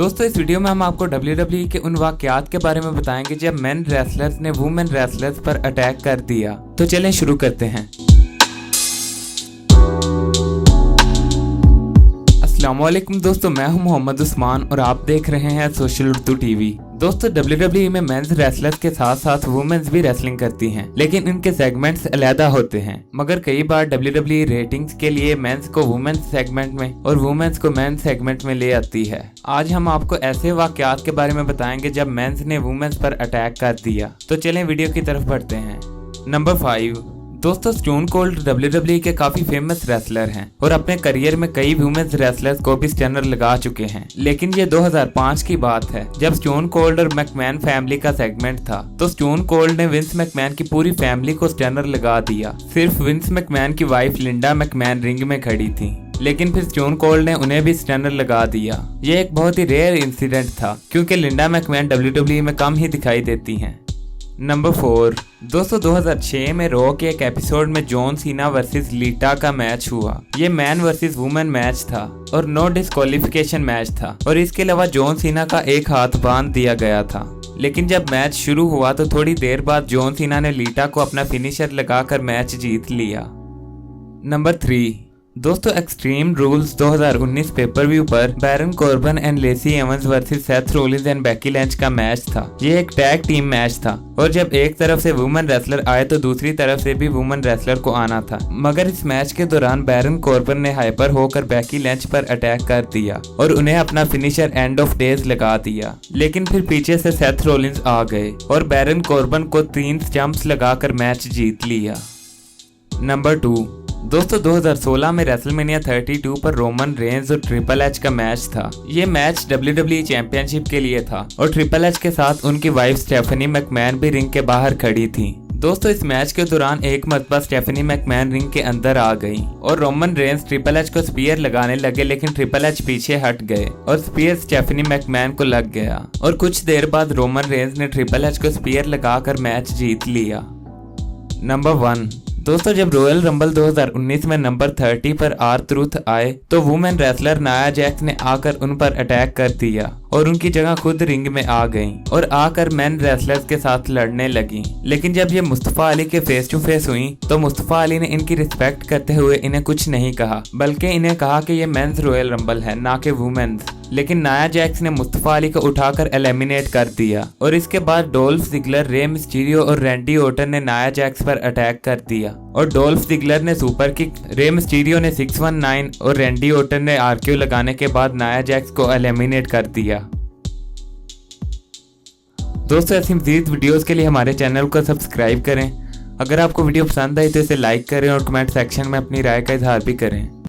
दोस्तों इस वीडियो में हम आपको WWE के उन वाकयात के बारे में बताएंगे जब मेन रेसलर्स ने वुमेन रेसलर्स पर अटैक कर दिया। तो चलें शुरू करते हैं। अस्सलामुअलैकुम दोस्तों, मैं हूं मोहम्मद उस्मान और आप देख रहे हैं सोशल उर्दू टीवी। दोस्तों WWE में मेंस रेसलर्स के साथ साथ वुमेन्स भी रेसलिंग करती हैं, लेकिन इनके सेगमेंट्स अलग होते हैं। मगर कई बार WWE रेटिंग्स के लिए मेंस को वुमेन्स सेगमेंट में और वुमेन्स को मेंस सेगमेंट में ले आती है। आज हम आपको ऐसे वाकयात के बारे में बताएंगे जब मेंस ने वुमेन्स पर अटैक कर दिया। तो चलें वीडियो की तरफ बढ़ते हैं। नंबर 5 दोस्तों, स्टोन कोल्ड WWE के काफी फेमस रेसलर हैं और अपने करियर में कई वुमेन्स रेसलर्स को भी स्टैनर लगा चुके हैं। लेकिन ये 2005 की बात है जब स्टोन कोल्ड और मैकमैन फैमिली का सेगमेंट था, तो स्टोन कोल्ड ने विंस मैकमैन की पूरी फैमिली को स्टैनर लगा दिया। सिर्फ विंस मैकमैन की वाइफ लिंडा मैकमैन रिंग में खड़ी थी, लेकिन फिर स्टोन कोल्ड ने उन्हें भी स्टैनर लगा दिया। ये एक बहुत ही रेयर इंसिडेंट था क्योंकि लिंडा मैकमैन WWE में कम ही दिखाई देती हैं। नंबर 4 दोस्तों, 2006 में रॉ के एक एपिसोड में जॉन सीना वर्सेस लीटा का मैच हुआ। ये मैन वर्सेस वुमेन मैच था और नो डिस्क्वालिफिकेशन मैच था और इसके अलावा जॉन सीना का एक हाथ बांध दिया गया था। लेकिन जब मैच शुरू हुआ तो थोड़ी देर बाद जॉन सीना ने लीटा को अपना फिनिशर लगाकर मैच जीत लिया। नंबर 3 दोस्तों, एक्सट्रीम रूल्स 2019 पेपर व्यू पर Baron Corbin and Lacey Evans versus Seth Rollins and Becky Lynch का मैच था। ये एक टैग टीम मैच था और जब एक तरफ से वुमेन रेसलर आए तो दूसरी तरफ से भी वुमेन रेसलर को आना था। मगर इस मैच के दौरान बैरन कॉर्बन ने हाइपर होकर बेकी लिंच पर अटैक कर दिया और उन्हें अपना फिनिशर एंड ऑफ डेज लगा दिया। लेकिन फिर पीछे से सेथ रोलिंस आ गए और बैरन कॉर्बन को 3 स्टंप्स लगाकर मैच जीत लिया। नंबर 2 दोस्तों, 2016 में रेसलमेनिया 32 पर रोमन रेंज और ट्रिपल एच का मैच था। ये मैच WWE चैंपियनशिप के लिए था और ट्रिपल एच के साथ उनकी वाइफ स्टेफनी मैकमैन भी रिंग के बाहर खड़ी थी। दोस्तों इस मैच के दौरान एक मरतबा स्टेफनी मैकमैन रिंग के अंदर आ गई और रोमन रेंज ट्रिपल एच को स्पीयर लगाने लगे, लेकिन ट्रिपल एच पीछे हट गए और स्पीयर स्टेफनी मैकमैन को लग गया और कुछ देर बाद रोमन रेंज ने ट्रिपल एच को स्पीयर लगाकर मैच जीत लिया। नंबर 1 दोस्तों, जब रॉयल रंबल 2019 में नंबर 30 पर R-Truth आए तो वुमेन रेसलर नाया जैक्स ने आकर उन पर अटैक कर दिया और उनकी जगह खुद रिंग में आ गईं और आकर मेन रेसलर्स के साथ लड़ने लगी। लेकिन जब ये मुस्तफा अली के फेस टू फेस हुई तो मुस्तफा अली ने इनकी रिस्पेक्ट करते हुए इन्हें कुछ नहीं कहा, बल्कि इन्हें कहा कि ये मेंस रॉयल रंबल है ना कि वुमेन्स। लेकिन नाया जैक्स ने मुस्तफा अली को उठाकर एलिमिनेट कर दिया और इसके बाद डोल्फ जिगलर, रे मिस्टीरियो और रैंडी ओर्टन ने नाया जैक्स पर अटैक कर दिया और डोल्फ जिगलर ने सुपर किक, रे मिस्टीरियो ने 619 और रैंडी ओर्टन ने RKO लगाने के बाद नाया जैक्स को एलिमिनेट कर दिया। दोस्तों ऐसी मज़ीद वीडियोस के लिए हमारे चैनल को सब्सक्राइब करें। अगर आपको वीडियो पसंद आई तो इसे लाइक करें और कमेंट सेक्शन में अपनी राय का इजहार भी करें।